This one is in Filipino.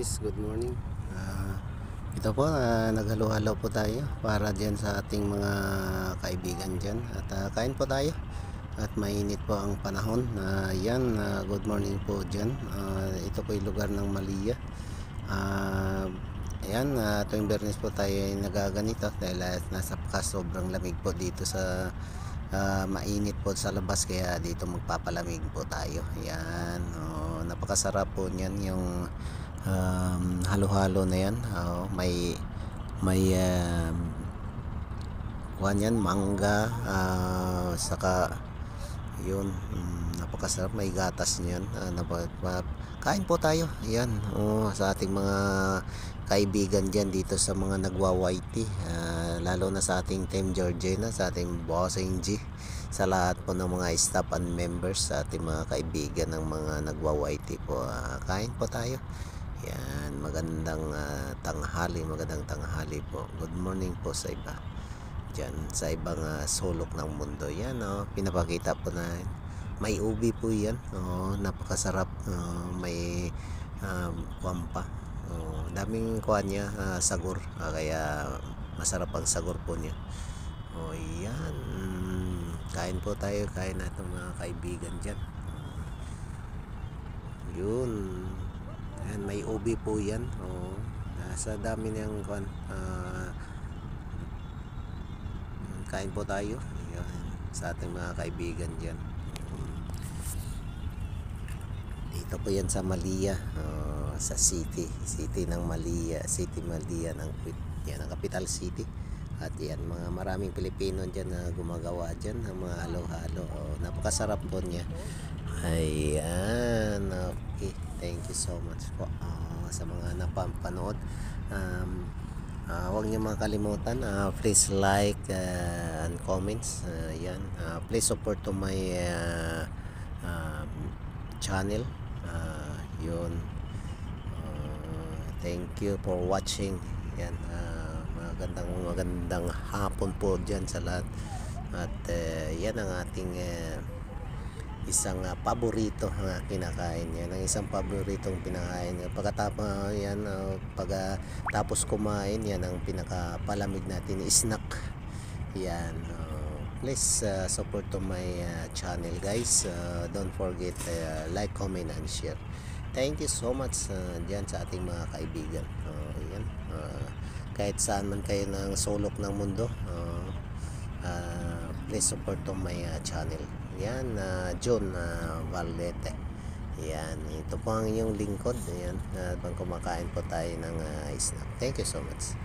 guys, good morning. Ito po, naghalo-halo po tayo para dyan sa ating mga kaibigan dyan. At kain po tayo. At mainit po ang panahon. Good morning po dyan. Ito po yung lugar ng Malia. Tuwing Bernes po tayo ay nagaganito dahil nasa sobrang lamig po dito sa mainit po sa labas, kaya dito magpapalamig po tayo. Napakasarap po niyan yung halo-halo na yan. May kuhan yan, mangga, saka yun, napakasarap, may gatas niyan. Kain po tayo yan, sa ating mga kaibigan dyan dito sa mga nagwa-whitey, lalo na sa ating Team Georgina, sa ating Bossing G, sa lahat po ng mga staff and members, sa ating mga kaibigan ng mga nagwa-whitey po. Kain po tayo yan. Magandang tanghali po, good morning po sa iba dyan sa ibang sulok ng mundo. Yan, pinapakita po na may ubi po yan. Napakasarap. May kwampa, daming kuha niya, sagur, kaya masarap ang sagur po niya. Yan, kain po tayo, kain natin mga kaibigan dyan. Yun, yan, may ubi po yan. Sa dami niyang kuhan. Kain po tayo yan, sa ating mga kaibigan dyan. Dito po yan sa Malia, sa city ng Malia, Malia ng Kuwait. Yan ang capital city. At yan, mga maraming Pilipino dyan na gumagawa dyan ng mga halo-halo. Napakasarap po niya. Ayan, okay, thank you so much po sa mga napapanood. Huwag niyo makalimutan, please like and comments. Please support to my channel. Yun, thank you for watching. Yan, magandang hapon po dyan sa lahat. At yan ang ating isang paborito na kinakain. Yan ang isang paboritong pinakain. Pagkatapos kumain, yan ang pinakapalamig natin, snack. Yan, please support to my channel guys. Don't forget like, comment and share. Thank you so much dyan sa ating mga kaibigan. Kahit saan man kayo ng sulok ng mundo, please support to my channel. Yan, John Valdete. Yan, ito po ang inyong lingkod. Yan, kumakain po tayo ng snack. Thank you so much.